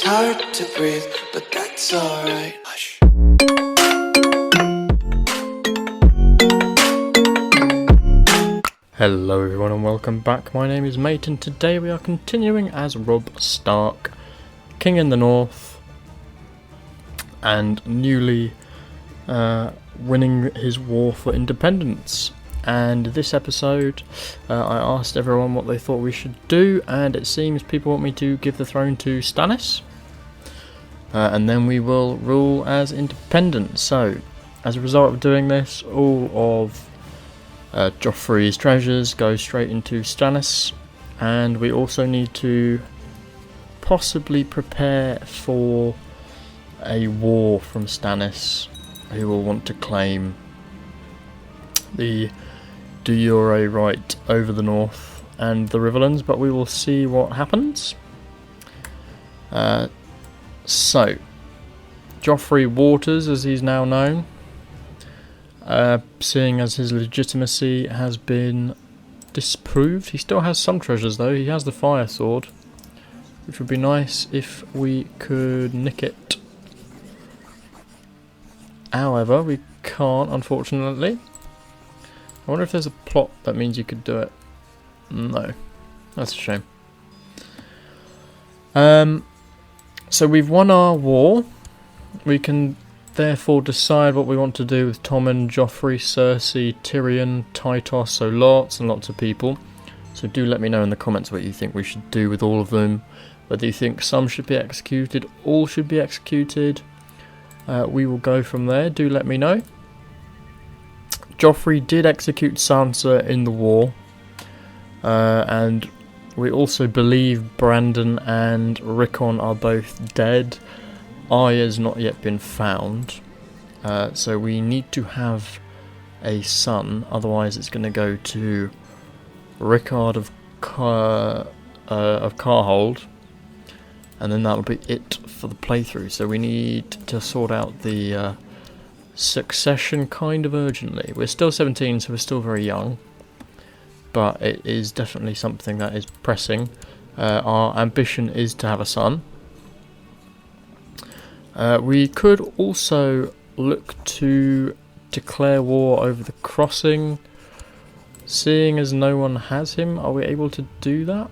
It's hard to breathe, but that's alright. Hush. Hello everyone and welcome back. My name is M.A.T.E and today we are continuing as Robb Stark, King in the North, and newly winning his war for independence. And this episode I asked everyone what they thought we should do, and it seems people want me to give the throne to Stannis, and then we will rule as independent. So as a result of doing this, all of Joffrey's treasures go straight into Stannis, and we also need to possibly prepare for a war from Stannis, who will want to claim the de jure right over the north and the Riverlands, but we will see what happens. So Joffrey Waters, as he's now known, seeing as his legitimacy has been disproved. He still has some treasures though. He has the fire sword, which would be nice if we could nick it. However, we can't, unfortunately. I wonder if there's a plot that means you could do it. No, that's a shame. So we've won our war. We can therefore decide what we want to do with Tommen, Joffrey, Cersei, Tyrion, Tytos, so lots and lots of people. So do let me know in the comments what you think we should do with all of them. Whether you think some should be executed, all should be executed. We will go from there. Do let me know. Joffrey did execute Sansa in the war, and we also believe Brandon and Rickon are both dead. Arya's not yet been found, so we need to have a son, otherwise it's going to go to Rickard of Carhold, and then that'll be it for the playthrough. So we need to sort out the succession kind of urgently. We're still 17, so we're still very young, but it is definitely something that is pressing. Our ambition is to have a son. We could also look to declare war over the crossing. Seeing as no one has him, are we able to do that?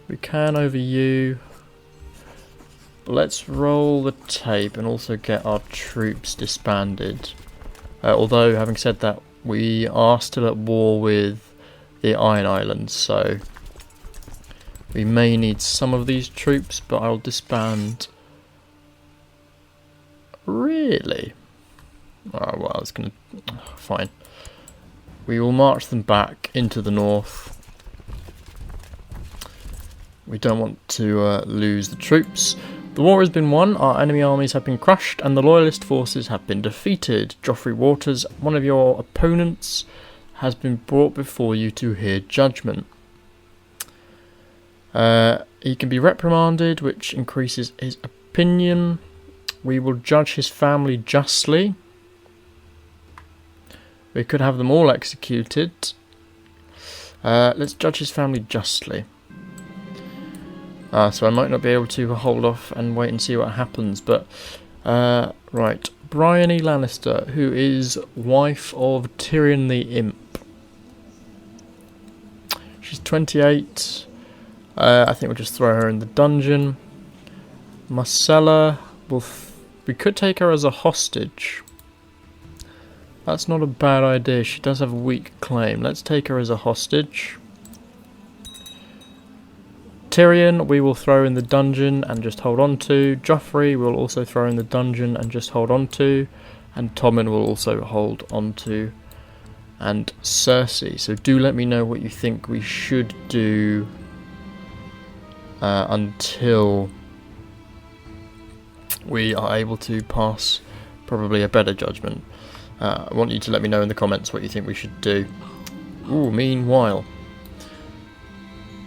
We can over you. Let's roll the tape and also get our troops disbanded. Although, having said that, we are still at war with the Iron Islands, so we may need some of these troops, but I'll disband. Really? Oh, well, it's gonna... Fine. We will march them back into the north. We don't want to lose the troops. The war has been won, our enemy armies have been crushed, and the loyalist forces have been defeated. Joffrey Waters, one of your opponents, has been brought before you to hear judgment. He can be reprimanded, which increases his opinion. We will judge his family justly. We could have them all executed. Let's judge his family justly. So I might not be able to hold off and wait and see what happens, but right. Briony Lannister, who is wife of Tyrion the Imp. She's 28. I think we'll just throw her in the dungeon. Marcella, we could take her as a hostage. That's not a bad idea. She does have a weak claim. Let's take her as a hostage. Tyrion we will throw in the dungeon and just hold on to. Joffrey we'll also throw in the dungeon and just hold on to. And Tommen will also hold on to. And Cersei. So do let me know what you think we should do until we are able to pass probably a better judgment. I want you to let me know in the comments what you think we should do. Ooh, meanwhile,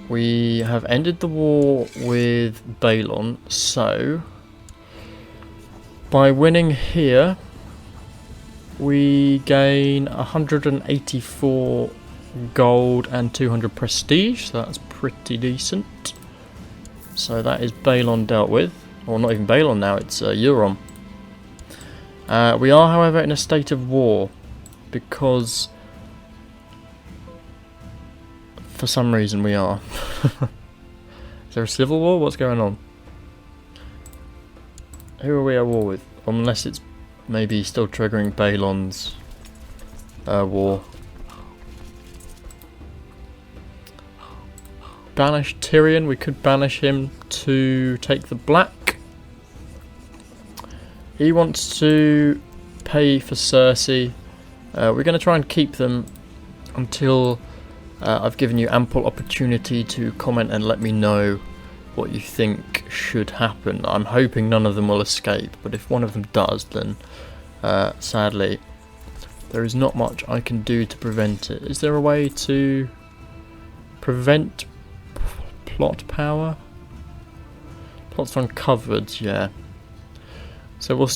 we have ended the war with Balon, so by winning here we gain 184 gold and 200 prestige, so that's pretty decent. So that is Balon dealt with. Or not even Balon now, it's Euron. We are, however, in a state of war. Because... for some reason we are. Is there a civil war? What's going on? Who are we at war with? Unless it's maybe still triggering Balon's war. Banish Tyrion. We could banish him to take the black. He wants to pay for Cersei. We're going to try and keep them until I've given you ample opportunity to comment and let me know what you think should happen. I'm hoping none of them will escape, but if one of them does, then sadly there is not much I can do to prevent it. Is there a way to prevent plot power? Plots uncovered, yeah. So we'll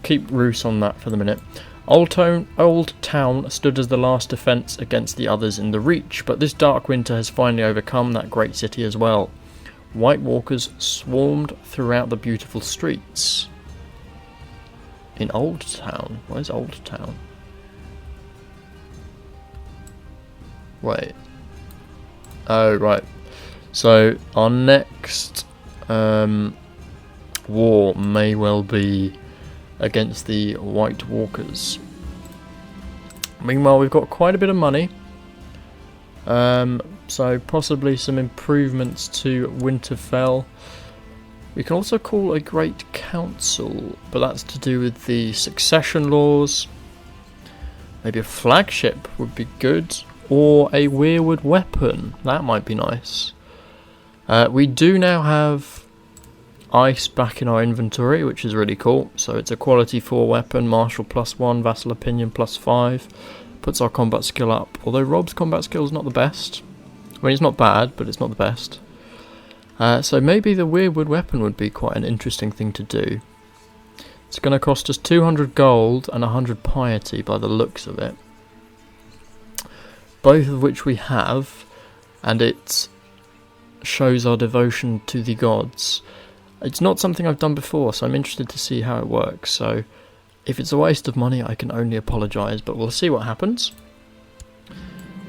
keep Roose on that for the minute. Old Town stood as the last defence against the others in the Reach, but this dark winter has finally overcome that great city as well. White Walkers swarmed throughout the beautiful streets. In Old Town? Where's Old Town? Wait. Oh, right. So, our next war may well be against the White Walkers. Meanwhile, we've got quite a bit of money. So possibly some improvements to Winterfell. We can also call a Great Council, but that's to do with the succession laws. Maybe a flagship would be good, or a weirwood weapon. That might be nice. We do now have ice back in our inventory, which is really cool. So it's a quality 4 weapon, martial +1, vassal opinion +5. Puts our combat skill up. Although Robb's combat skill is not the best. I mean, it's not bad, but it's not the best. So maybe the weirwood weapon would be quite an interesting thing to do. It's going to cost us 200 gold and 100 piety by the looks of it. Both of which we have, and it shows our devotion to the gods. It's not something I've done before, so I'm interested to see how it works. So if it's a waste of money, I can only apologise, but we'll see what happens.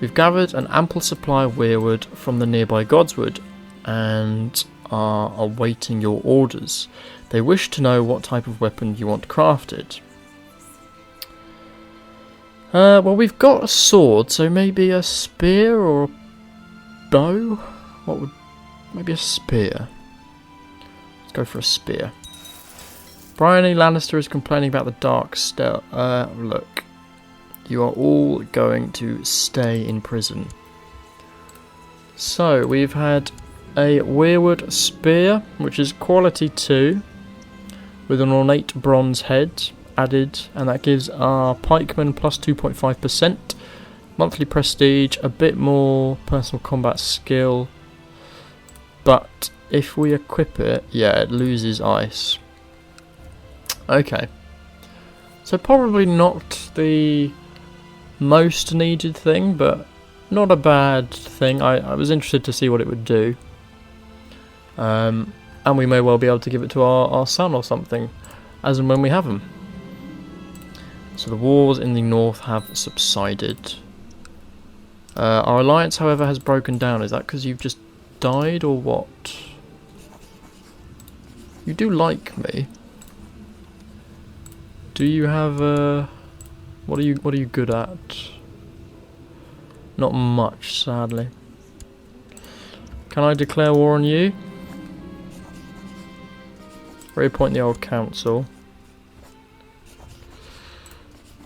We've gathered an ample supply of weirwood from the nearby Godswood and are awaiting your orders. They wish to know what type of weapon you want crafted. Well, we've got a sword, so maybe a spear or a bow? Maybe a spear. Let's go for a spear. Briony Lannister is complaining about the dark look. You are all going to stay in prison. So, we've had a weirwood spear, which is quality 2, with an ornate bronze head added, and that gives our pikemen plus 2.5%, monthly prestige, a bit more personal combat skill, but if we equip it, yeah, it loses ice. Okay, so probably not the most needed thing, but not a bad thing. I was interested to see what it would do. And we may well be able to give it to our son or something, as and when we have him. So the wars in the north have subsided. Our alliance, however, has broken down. Is that because you've just died, or what? You do like me. Do you have what are you good at? Not much, sadly. Can I declare war on you? Reappoint the old council.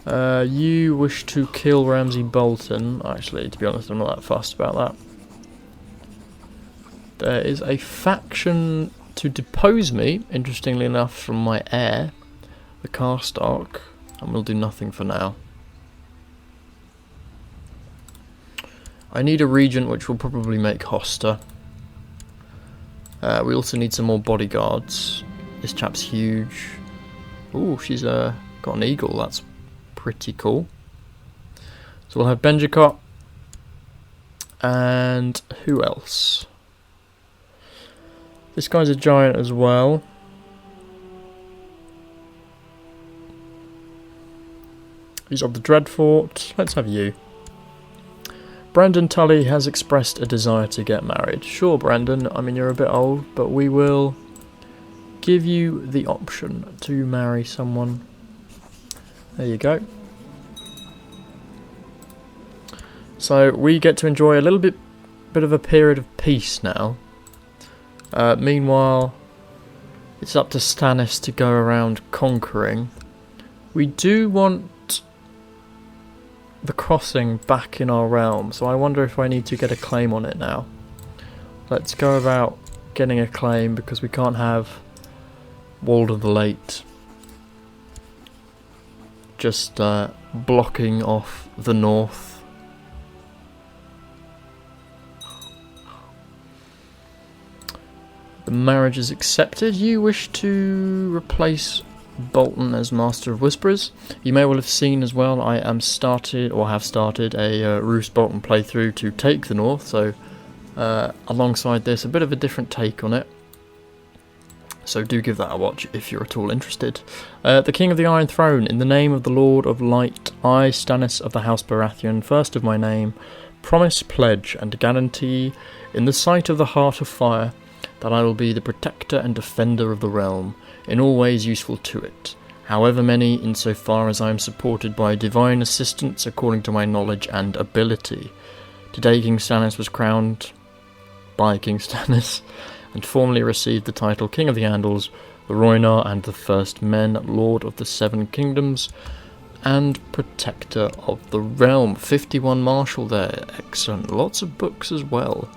You wish to kill Ramsay Bolton. Actually, to be honest, I'm not that fussed about that. There is a faction to depose me, interestingly enough, from my heir, the Carstark, and we'll do nothing for now. I need a regent, which will probably make Hoster. We also need some more bodyguards. This chap's huge. Ooh, she's got an eagle. That's pretty cool. So we'll have Benjicott. And who else? This guy's a giant as well. He's of the Dreadfort. Let's have you. Brandon Tully has expressed a desire to get married. Sure, Brandon, I mean, you're a bit old, but we will give you the option to marry someone. There you go. So we get to enjoy a little bit of a period of peace now. Meanwhile, it's up to Stannis to go around conquering. We do want the crossing back in our realm, so I wonder if I need to get a claim on it now. Let's go about getting a claim, because we can't have Wald of the Late just blocking off the north. The marriage is accepted. You wish to replace Bolton as Master of Whisperers. You may well have seen as well, I have started a Roose Bolton playthrough to take the north, so alongside this, a bit of a different take on it. So do give that a watch if you're at all interested. The King of the Iron Throne, in the name of the Lord of Light, I, Stannis of the House Baratheon, first of my name, promise, pledge, and guarantee, in the sight of the Heart of Fire, that I will be the protector and defender of the realm, in all ways useful to it, however many, insofar as I am supported by divine assistance according to my knowledge and ability. Today King Stannis was crowned by King Stannis, and formally received the title King of the Andals, the Rhoynar and the First Men, Lord of the Seven Kingdoms, and Protector of the Realm. 51 Marshal there, excellent. Lots of books as well.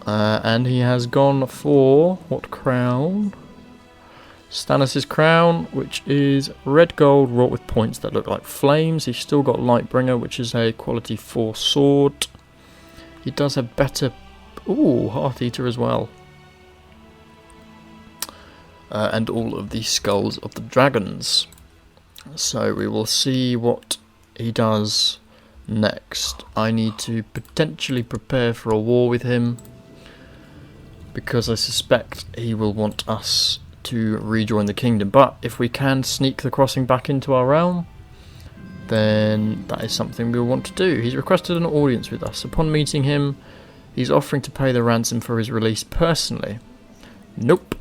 And he has gone for, what crown? Stannis' crown, which is red gold wrought with points that look like flames. He's still got Lightbringer, which is a quality 4 sword. He does have better... Ooh, Hearth Eater as well. And all of the skulls of the dragons. So we will see what he does next. I need to potentially prepare for a war with him, because I suspect he will want us to rejoin the kingdom. But if we can sneak the crossing back into our realm, then that is something we'll want to do. He's requested an audience with us. Upon meeting him, he's offering to pay the ransom for his release personally. Nope.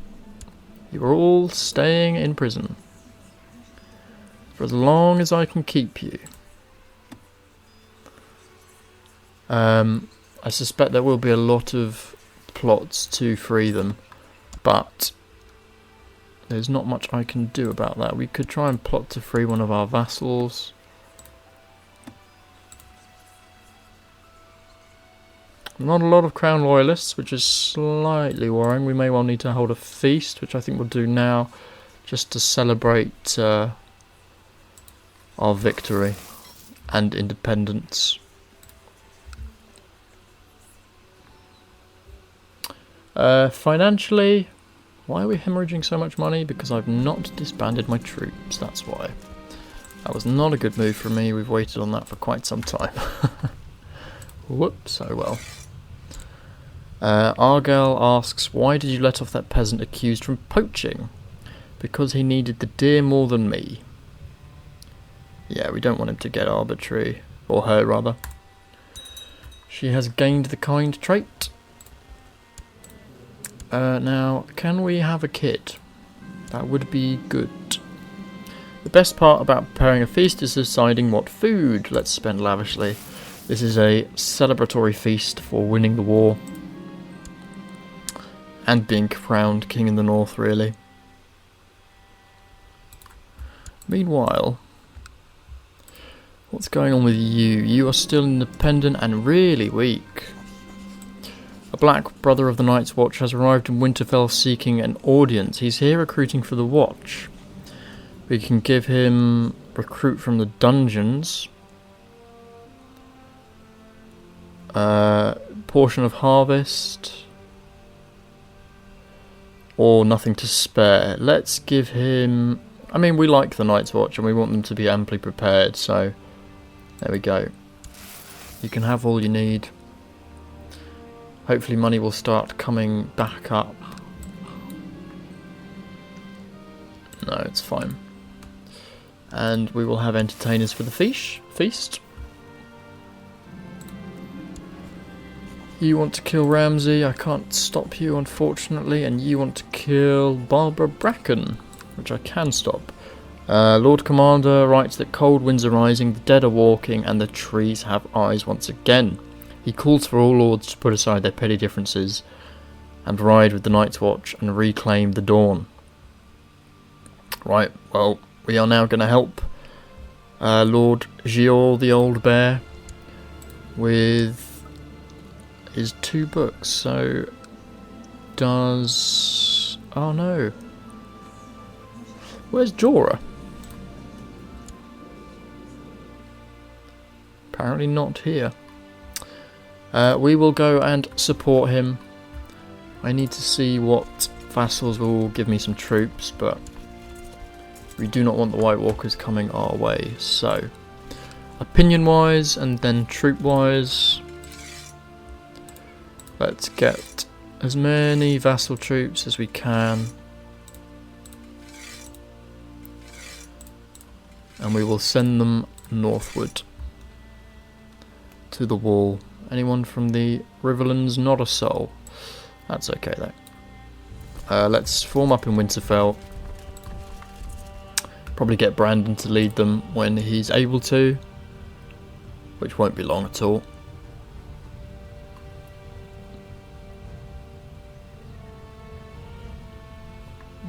You are all staying in prison for as long as I can keep you. I suspect there will be a lot of plots to free them, but there's not much I can do about that. We could try and plot to free one of our vassals. Not a lot of Crown Loyalists, which is slightly worrying. We may well need to hold a feast, which I think we'll do now, just to celebrate our victory and independence. Financially, why are we hemorrhaging so much money? Because I've not disbanded my troops, that's why. That was not a good move for me. We've waited on that for quite some time. Whoops, oh well. Argyle asks, why did you let off that peasant accused from poaching? Because he needed the deer more than me. Yeah, we don't want him to get arbitrary, or her rather. She has gained the kind trait. Now, can we have a kid? That would be good. The best part about preparing a feast is deciding what food. Let's spend lavishly. This is a celebratory feast for winning the war. And being crowned King in the North, really. Meanwhile, what's going on with you? You are still independent and really weak. A Black Brother of the Night's Watch has arrived in Winterfell seeking an audience. He's here recruiting for the Watch. We can give him recruit from the dungeons. Portion of harvest. Or nothing to spare. Let's give him... I mean, we like the Night's Watch and we want them to be amply prepared, so... There we go. You can have all you need. Hopefully money will start coming back up. No, it's fine. And we will have entertainers for the feast. You want to kill Ramsay, I can't stop you unfortunately, and you want to kill Barbara Bracken, which I can stop. Lord Commander writes that cold winds are rising, the dead are walking, and the trees have eyes once again. He calls for all lords to put aside their petty differences and ride with the Night's Watch and reclaim the dawn. Right, well, we are now going to help Lord Gior the Old Bear with his 2 books. So, does... oh no. Where's Jorah? Apparently not here. We will go and support him. I need to see what vassals will give me some troops, but we do not want the White Walkers coming our way. So, opinion-wise and then troop-wise, let's get as many vassal troops as we can. And we will send them northward to the wall. Anyone from the Riverlands? Not a soul. That's okay though. Let's form up in Winterfell. Probably get Brandon to lead them when he's able to, which won't be long at all.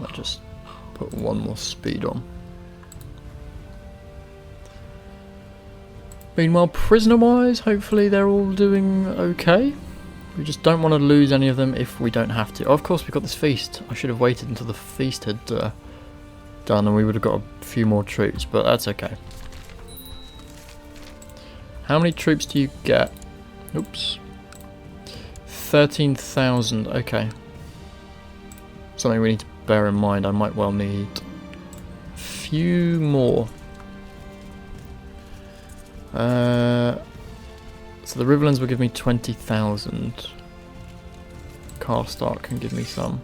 I'll just put 1 more speed on. Meanwhile, prisoner-wise, hopefully they're all doing okay. We just don't want to lose any of them if we don't have to. Oh, of course, we've got this feast. I should have waited until the feast had done and we would have got a few more troops, but that's okay. How many troops do you get? Oops. 13,000, okay. Something we need to bear in mind. I might well need a few more. So the Riverlands will give me 20,000. Karstark can give me some.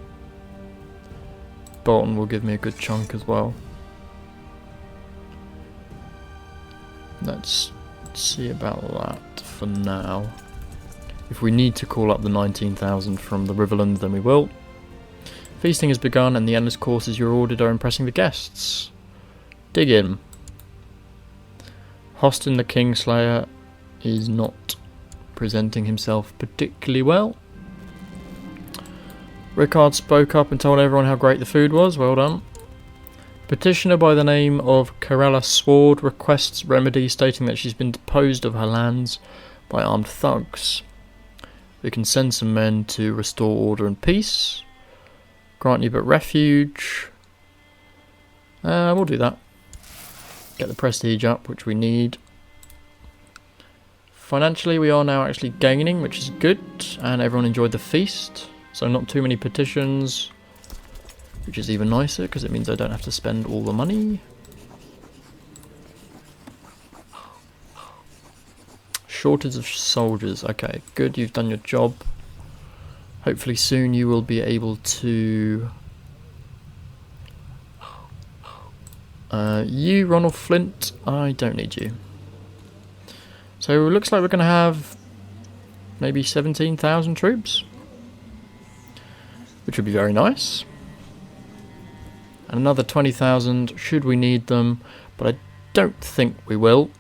Bolton will give me a good chunk as well. Let's see about that for now. If we need to call up the 19,000 from the Riverlands, then we will. Feasting has begun and the endless courses you're ordered are impressing the guests. Dig in. Hostin the Kingslayer is not presenting himself particularly well. Rickard spoke up and told everyone how great the food was. Well done. Petitioner by the name of Corella Sword requests remedy, stating that she's been deposed of her lands by armed thugs. We can send some men to restore order and peace. Grant you but refuge. We'll do that. Get the prestige up, which we need. Financially, we are now actually gaining, which is good, and everyone enjoyed the feast. So not too many petitions, which is even nicer because it means I don't have to spend all the money. Shortage of soldiers. Okay, good, you've done your job. Hopefully soon you will be able to... you, Ronald Flint, I don't need you. So it looks like we're going to have maybe 17,000 troops, which would be very nice. And another 20,000 should we need them, but I don't think we will.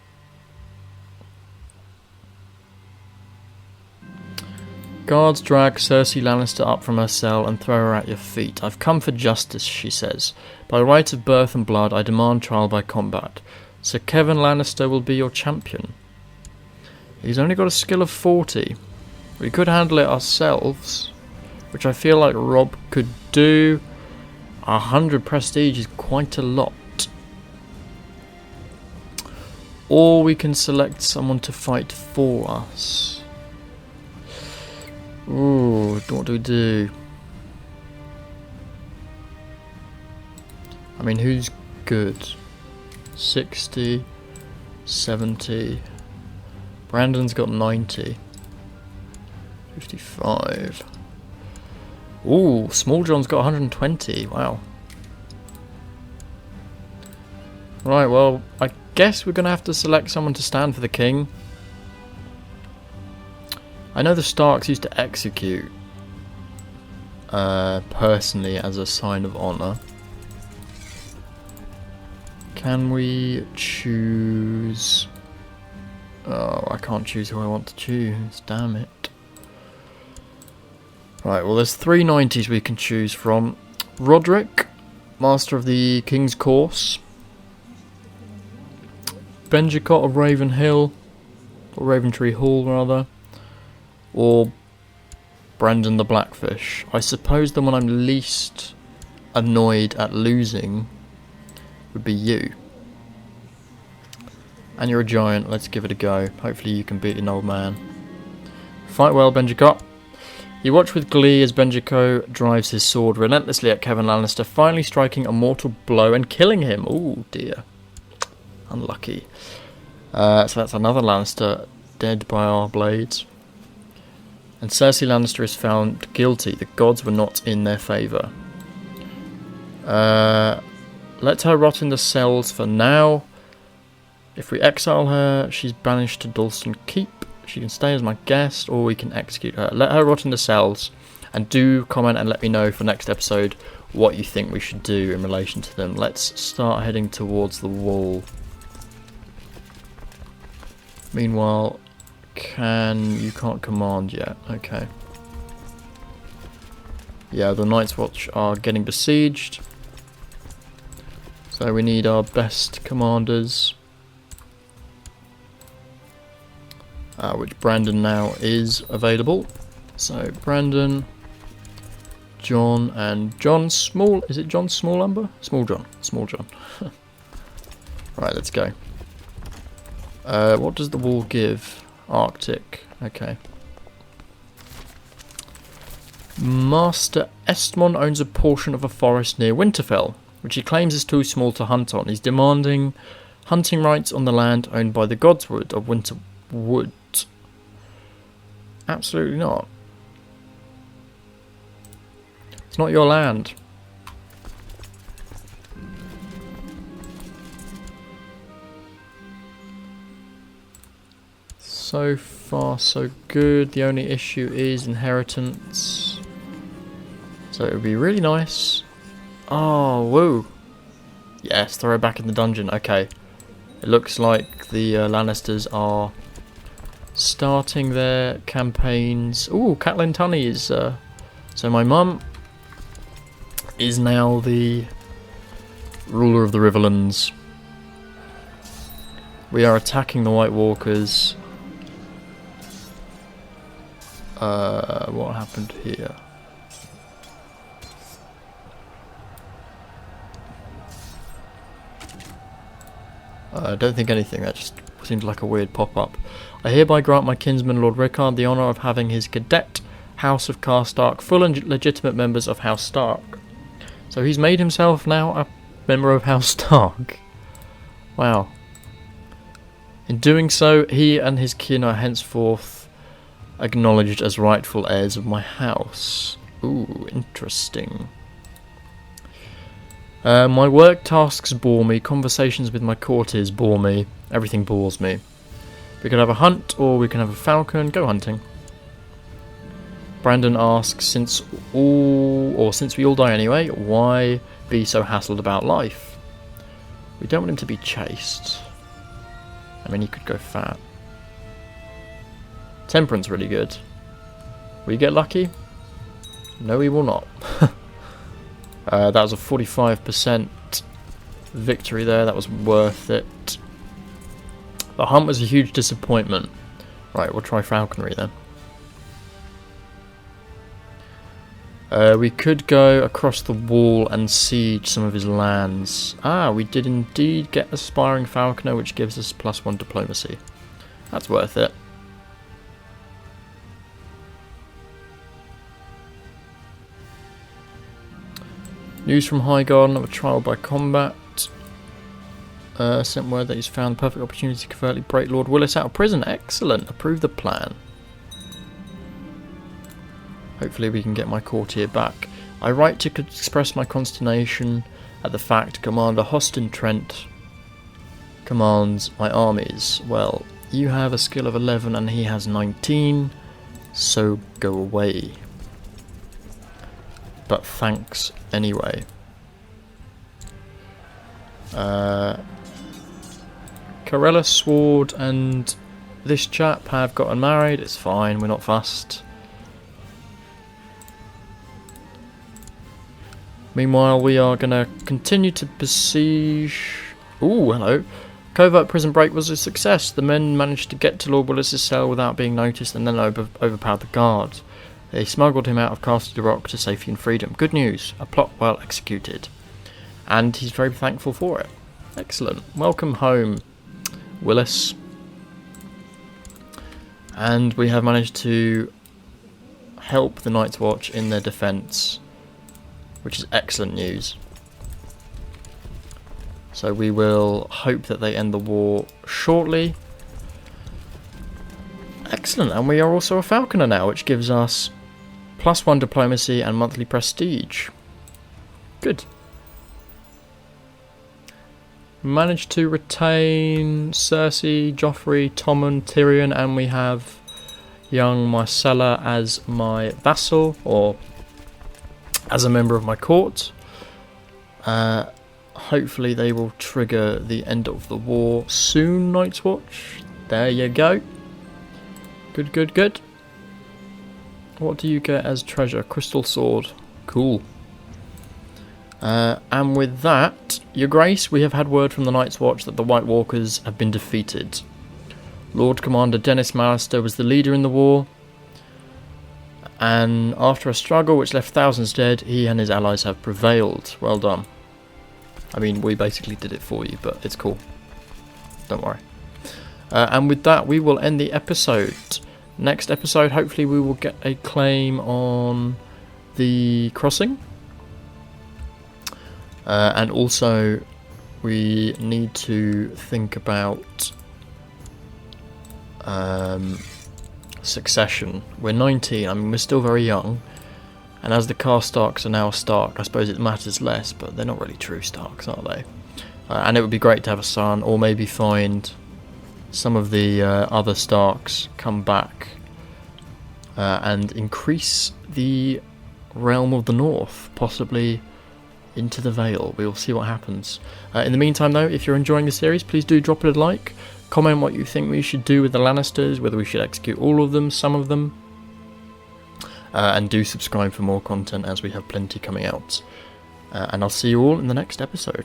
Guards drag Cersei Lannister up from her cell and throw her at your feet. I've come for justice, she says. By right of birth and blood, I demand trial by combat. Sir Kevin Lannister will be your champion. He's only got a skill of 40. We could handle it ourselves, which I feel like Robb could do. 100 prestige is quite a lot. Or we can select someone to fight for us. Ooh, what do we do? I mean, who's good? 60, 70. Brandon's got 90. 55. Ooh, Small John's got 120. Wow. Right, well, I guess we're going to have to select someone to stand for the king. I know the Starks used to execute personally as a sign of honour. Can we choose... Oh, I can't choose who I want to choose, damn it. Right, well there's 3 90s we can choose from. Roderick, Master of the King's Course. Benjicott of Raven Hill, or Raventree Hall rather. Or Brandon the Blackfish. I suppose the one I'm least annoyed at losing would be you. And you're a giant, let's give it a go. Hopefully you can beat an old man. Fight well, Benjicott. You watch with glee as Benjicott drives his sword relentlessly at Kevin Lannister, finally striking a mortal blow and killing him. Oh dear. Unlucky. So that's another Lannister dead by our blades. And Cersei Lannister is found guilty. The gods were not in their favour. Let her rot in the cells for now. If we exile her, she's banished to Dalston Keep. She can stay as my guest, or we can execute her. Let her rot in the cells, and do comment and let me know for next episode what you think we should do in relation to them. Let's start heading towards the wall. Meanwhile, you can't command yet. Okay. Yeah, the Night's Watch are getting besieged. So we need our best commanders. Which Brandon now is available. So Brandon, John, and John Small. Is it John Smallumber? Small John. Small John. Right, let's go. What does the wall give? Arctic. Okay. Master Estmon owns a portion of a forest near Winterfell, which he claims is too small to hunt on. He's demanding hunting rights on the land owned by the Godswood of Winterwood. Absolutely not. It's not your land. So far, so good. The only issue is inheritance. So it would be really nice. Oh, woo. Yes, throw her back in the dungeon. Okay. It looks like the Lannisters are starting their campaigns. Ooh, Catelyn Tunney is... so my mum is now the ruler of the Riverlands. We are attacking the White Walkers. What happened here? I don't think anything, that just seemed like a weird pop-up. I hereby grant my kinsman Lord Rickard the honour of having his cadet House of Karstark full and legitimate members of House Stark. So he's made himself now a member of House Stark. Wow. In doing so, he and his kin are henceforth acknowledged as rightful heirs of my house. Ooh, interesting. My work tasks bore me, conversations with my courtiers bore me, everything bores me. We could have a hunt, or we can have a falcon, go hunting. Brandon asks, since we all die anyway, why be so hassled about life? We don't want him to be chased. I mean, he could go fat. Temperance really good. Will you get lucky? No, he will not. That was a 45% victory there. That was worth it. The hunt was a huge disappointment. Right, we'll try falconry then. We could go across the wall and siege some of his lands. Ah, we did indeed get Aspiring Falconer, which gives us +1 diplomacy. That's worth it. News from Highgarden of a trial by combat. Sent word that he's found the perfect opportunity to covertly break Lord Willis out of prison. Excellent. Approve the plan. Hopefully we can get my courtier back. I write to express my consternation at the fact Commander Hostin Trent commands my armies. Well, you have a skill of 11 and he has 19, so go away. But thanks anyway. Corella Sword and this chap have gotten married. It's fine, we're not fussed. Meanwhile, we are going to continue to besiege... Ooh, hello. Covert prison break was a success. The men managed to get to Lord Willis's cell without being noticed and then overpowered the guards. They smuggled him out of Castle Rock to safety and freedom. Good news. A plot well executed. And he's very thankful for it. Excellent. Welcome home, Willis. And we have managed to help the Night's Watch in their defence, which is excellent news. So we will hope that they end the war shortly. Excellent, and we are also a Falconer now, which gives us +1 diplomacy and monthly prestige. Good. Managed to retain Cersei, Joffrey, Tommen, Tyrion, and we have young Marcella as my vassal, or as a member of my court. Hopefully they will trigger the end of the war soon, Night's Watch. There you go. Good, good, good. What do you get as treasure? Crystal sword. Cool. And with that, Your Grace, we have had word from the Night's Watch that the White Walkers have been defeated. Lord Commander Dennis Mallister was the leader in the war, and after a struggle which left thousands dead, he and his allies have prevailed. Well done. I mean, we basically did it for you, but it's cool. Don't worry. And with that, we will end the episode. Next episode, hopefully we will get a claim on the crossing. And also, we need to think about succession. We're 19, I mean, we're still very young. And as the Karstarks are now a Stark, I suppose it matters less, but they're not really true Starks, are they? And it would be great to have a son, or maybe find some of the other Starks come back and increase the realm of the North, possibly into the Vale. We will see what happens. In the meantime, though, if you're enjoying the series, please do drop it a like. Comment what you think we should do with the Lannisters, whether we should execute all of them, some of them. And do subscribe for more content, as we have plenty coming out. And I'll see you all in the next episode.